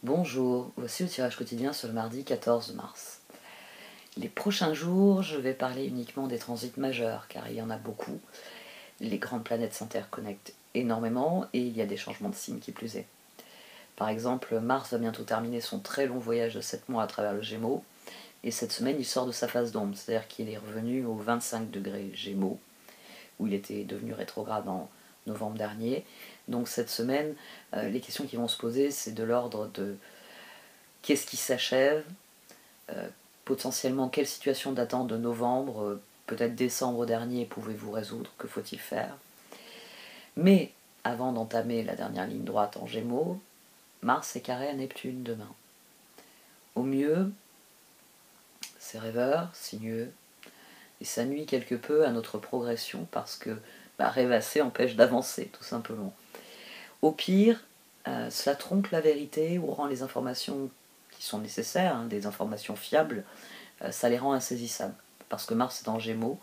Bonjour, voici le tirage quotidien sur le mardi 14 mars. Les prochains jours, je vais parler uniquement des transits majeurs, car il y en a beaucoup. Les grandes planètes s'interconnectent énormément et il y a des changements de signes qui plus est. Par exemple, Mars va bientôt terminer son très long voyage de 7 mois à travers le Gémeaux, et cette semaine il sort de sa phase d'ombre, c'est-à-dire qu'il est revenu au 25 degrés Gémeaux, où il était devenu rétrograde en novembre dernier. Donc cette semaine, les questions qui vont se poser, c'est de l'ordre de qu'est-ce qui s'achève, potentiellement quelle situation datant de novembre, peut-être décembre dernier, pouvez-vous résoudre, que faut-il faire. Mais avant d'entamer la dernière ligne droite en Gémeaux, Mars est carré à Neptune demain. Au mieux, c'est rêveur, sinueux, et ça nuit quelque peu à notre progression parce que rêvasser empêche d'avancer, tout simplement. Au pire, cela trompe la vérité ou rend les informations qui sont nécessaires, des informations fiables, ça les rend insaisissables. Parce que Mars est en Gémeaux,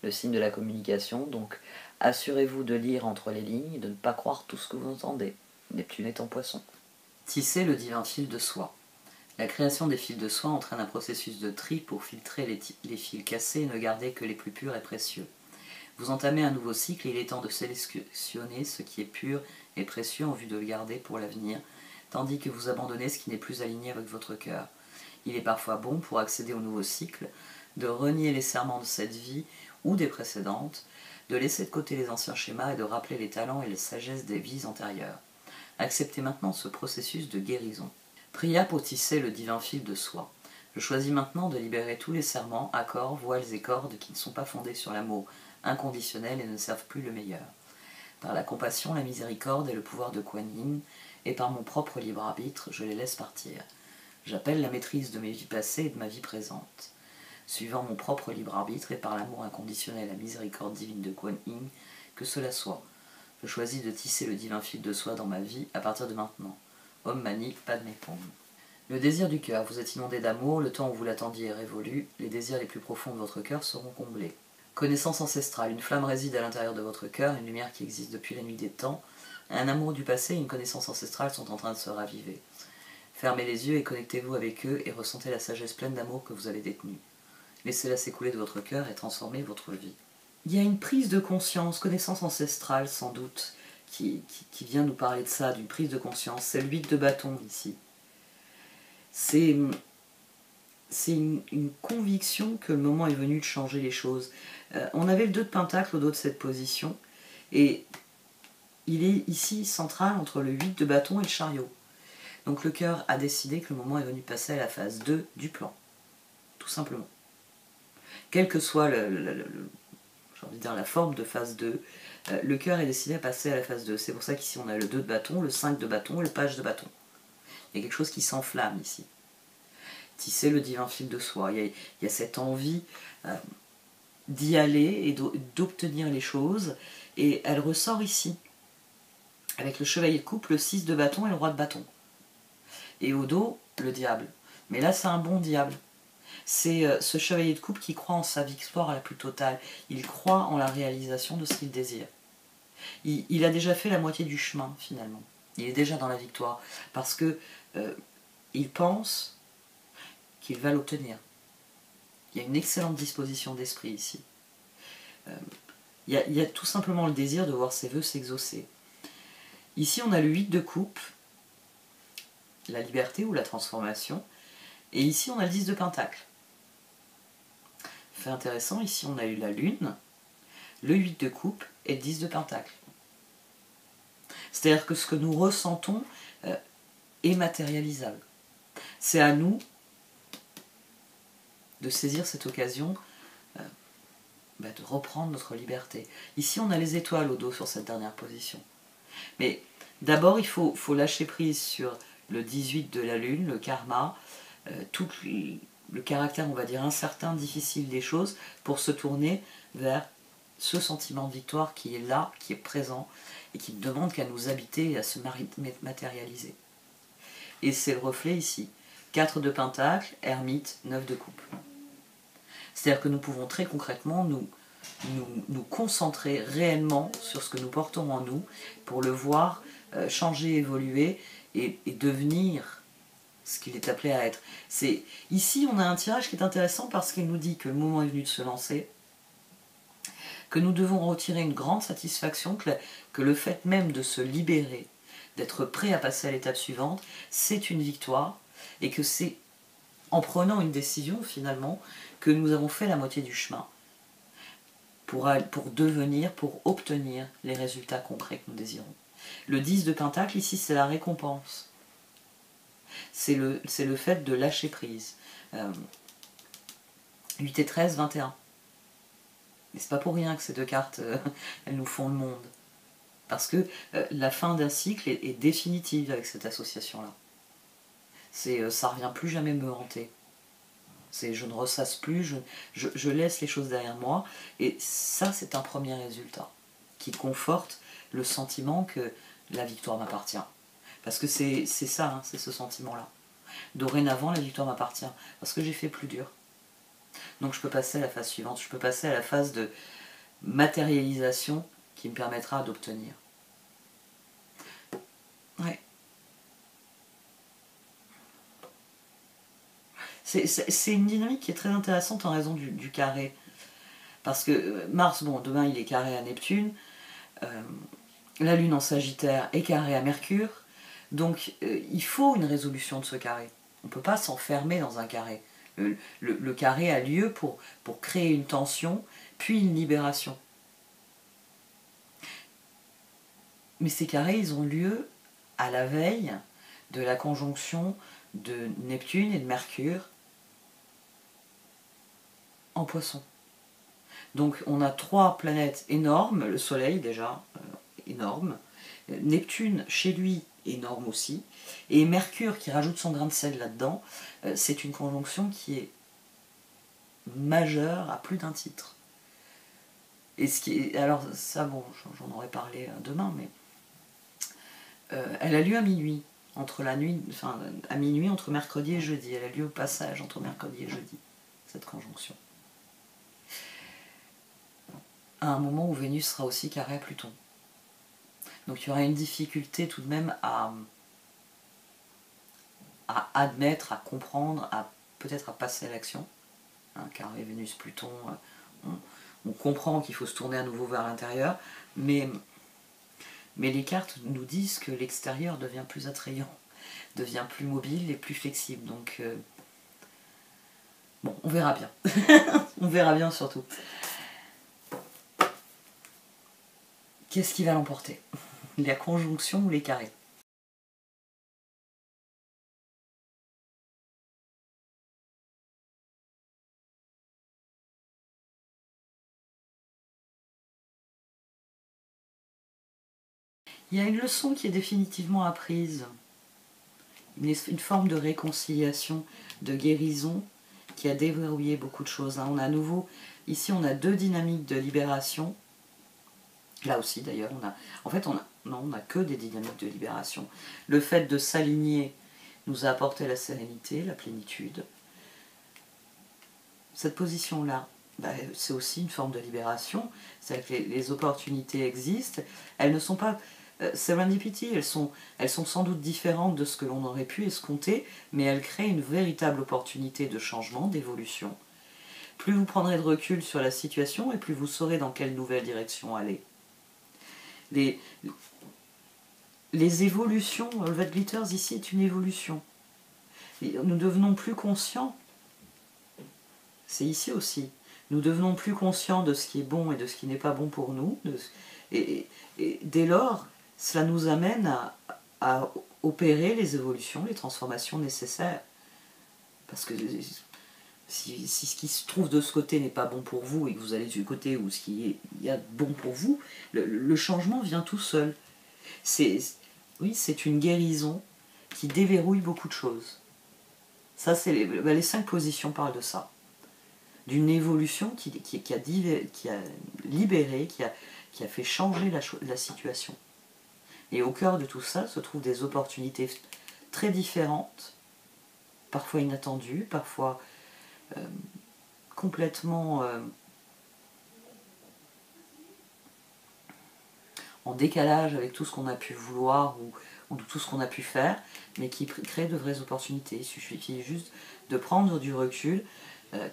le signe de la communication, donc assurez-vous de lire entre les lignes et de ne pas croire tout ce que vous entendez. Neptune est en Poisson. Tisser le divin fil de soie. La création des fils de soie entraîne un processus de tri pour filtrer les fils cassés et ne garder que les plus purs et précieux. Vous entamez un nouveau cycle et il est temps de sélectionner ce qui est pur et précieux en vue de le garder pour l'avenir, tandis que vous abandonnez ce qui n'est plus aligné avec votre cœur. Il est parfois bon, pour accéder au nouveau cycle, de renier les serments de cette vie ou des précédentes, de laisser de côté les anciens schémas et de rappeler les talents et les sagesses des vies antérieures. Acceptez maintenant ce processus de guérison. Priya pour tisser le divin fil de soie. Je choisis maintenant de libérer tous les serments, accords, voiles et cordes qui ne sont pas fondés sur l'amour inconditionnel et ne servent plus le meilleur. Par la compassion, la miséricorde et le pouvoir de Kuan Yin, et par mon propre libre arbitre, je les laisse partir. J'appelle la maîtrise de mes vies passées et de ma vie présente. Suivant mon propre libre arbitre et par l'amour inconditionnel et la miséricorde divine de Kuan Yin, que cela soit. Je choisis de tisser le divin fil de soie dans ma vie à partir de maintenant. Om Mani Padme Hum. Le désir du cœur. Vous êtes inondé d'amour, le temps où vous l'attendiez est révolu, les désirs les plus profonds de votre cœur seront comblés. Connaissance ancestrale. Une flamme réside à l'intérieur de votre cœur, une lumière qui existe depuis la nuit des temps. Un amour du passé et une connaissance ancestrale sont en train de se raviver. Fermez les yeux et connectez-vous avec eux et ressentez la sagesse pleine d'amour que vous avez détenue. Laissez-la s'écouler de votre cœur et transformer votre vie. Il y a une prise de conscience, connaissance ancestrale sans doute, qui vient nous parler de ça, d'une prise de conscience. C'est le 8 de bâton ici. C'est une conviction que le moment est venu de changer les choses. On avait le 2 de pentacle au dos de cette position, et il est ici central entre le 8 de bâton et le chariot. Donc le cœur a décidé que le moment est venu de passer à la phase 2 du plan, tout simplement. Quelle que soit j'ai envie de dire la forme de phase 2, le cœur est décidé à passer à la phase 2. C'est pour ça qu'ici on a le 2 de bâton, le 5 de bâton et le page de bâton. Il y a quelque chose qui s'enflamme ici. Tisser le divin fil de soie. Il y a cette envie d'y aller et d'obtenir les choses. Et elle ressort ici, avec le chevalier de coupe, le 6 de bâton et le roi de bâton. Et au dos, le diable. Mais là, c'est un bon diable. C'est ce chevalier de coupe qui croit en sa victoire à la plus totale. Il croit en la réalisation de ce qu'il désire. Il a déjà fait la moitié du chemin, finalement. Il est déjà dans la victoire. Parce que il pense qu'il va l'obtenir. Il y a une excellente disposition d'esprit ici. Il y a tout simplement le désir de voir ses vœux s'exaucer. Ici, on a le 8 de coupe, la liberté ou la transformation. Et ici, on a le 10 de pentacle. Fait intéressant, ici, on a eu la lune, le 8 de coupe et le 10 de pentacle. C'est-à-dire que ce que nous ressentons est matérialisable. C'est à nous de saisir cette occasion de reprendre notre liberté. Ici, on a les étoiles au dos sur cette dernière position. Mais d'abord, il faut lâcher prise sur le 18 de la lune, le karma, tout le caractère, on va dire, incertain, difficile des choses, pour se tourner vers ce sentiment de victoire qui est là, qui est présent, et qui ne demande qu'à nous habiter et à se matérialiser. Et c'est le reflet ici. 4 de pentacle, ermite, 9 de coupe. C'est-à-dire que nous pouvons très concrètement nous concentrer réellement sur ce que nous portons en nous pour le voir changer, évoluer et devenir ce qu'il est appelé à être. Ici, on a un tirage qui est intéressant parce qu'il nous dit que le moment est venu de se lancer, que nous devons retirer une grande satisfaction, que le fait même de se libérer, d'être prêt à passer à l'étape suivante, c'est une victoire, et que c'est en prenant une décision, finalement, que nous avons fait la moitié du chemin pour obtenir les résultats concrets que nous désirons. Le 10 de Pentacle, ici, c'est la récompense. C'est le fait de lâcher prise. 8 et 13, 21. Et c'est pas pour rien que ces deux cartes, elles nous font le monde. Parce que la fin d'un cycle est définitive avec cette association-là. Ça revient plus jamais me hanter. Je ne ressasse plus, je laisse les choses derrière moi. Et ça, c'est un premier résultat qui conforte le sentiment que la victoire m'appartient. Parce que c'est ça, hein, c'est ce sentiment-là. Dorénavant, la victoire m'appartient. Parce que j'ai fait plus dur. Donc je peux passer à la phase suivante. Je peux passer à la phase de matérialisation qui me permettra d'obtenir. Ouais. C'est une dynamique qui est très intéressante en raison du carré. Parce que Mars, bon, demain il est carré à Neptune. La Lune en Sagittaire est carrée à Mercure. Donc il faut une résolution de ce carré. On ne peut pas s'enfermer dans un carré. Le carré a lieu pour créer une tension, puis une libération. Mais ces carrés, ils ont lieu à la veille de la conjonction de Neptune et de Mercure en Poisson. Donc on a 3 planètes énormes, le Soleil déjà, énorme, Neptune chez lui, énorme aussi, et Mercure qui rajoute son grain de sel là-dedans, c'est une conjonction qui est majeure à plus d'un titre. Et alors ça, bon, j'en aurai parlé demain, mais elle a lieu à minuit, à minuit entre mercredi et jeudi. Elle a lieu au passage entre mercredi et jeudi, cette conjonction. À un moment où Vénus sera aussi carrée à Pluton. Donc il y aura une difficulté tout de même à admettre, à comprendre, peut-être à passer à l'action. Hein, carré Vénus-Pluton, on comprend qu'il faut se tourner à nouveau vers l'intérieur, mais les cartes nous disent que l'extérieur devient plus attrayant, devient plus mobile et plus flexible. Donc, bon, on verra bien. On verra bien surtout. Qu'est-ce qui va l'emporter? La conjonction ou les carrés? Il y a une leçon qui est définitivement apprise, une forme de réconciliation, de guérison qui a déverrouillé beaucoup de choses. On a à nouveau, ici on a 2 dynamiques de libération. Là aussi d'ailleurs, on n'a que des dynamiques de libération. Le fait de s'aligner nous a apporté la sérénité, la plénitude. Cette position-là, c'est aussi une forme de libération. C'est-à-dire que les opportunités existent. Elles ne sont pas serendipity, elles sont sans doute différentes de ce que l'on aurait pu escompter, mais elles créent une véritable opportunité de changement, d'évolution. Plus vous prendrez de recul sur la situation, et plus vous saurez dans quelle nouvelle direction aller. Les évolutions, Velvet Glitters ici est une évolution. Nous devenons plus conscients, c'est ici aussi, nous devenons plus conscients de ce qui est bon et de ce qui n'est pas bon pour nous, et dès lors, cela nous amène à opérer les évolutions, les transformations nécessaires. Parce que si ce qui se trouve de ce côté n'est pas bon pour vous et que vous allez du côté où ce qui y a de bon pour vous, le changement vient tout seul. Oui, c'est une guérison qui déverrouille beaucoup de choses. Ça, les 5 positions parlent de ça. D'une évolution qui a libéré, qui a fait changer la situation. Et au cœur de tout ça se trouvent des opportunités très différentes, parfois inattendues, parfois complètement en décalage avec tout ce qu'on a pu vouloir ou de tout ce qu'on a pu faire, mais qui crée de vraies opportunités. Il suffit juste de prendre du recul,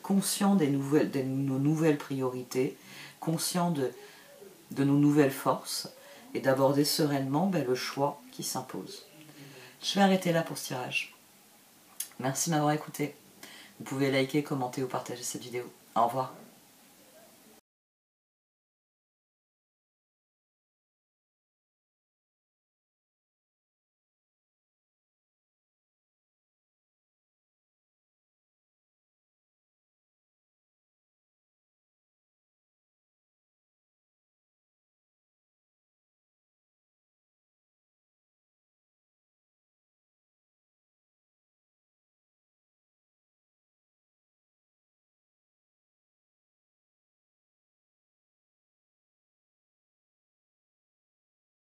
conscient de nos nouvelles priorités, conscient de nos nouvelles forces, et d'aborder sereinement le choix qui s'impose. Je vais arrêter là pour ce tirage. Merci de m'avoir écouté. Vous pouvez liker, commenter ou partager cette vidéo. Au revoir.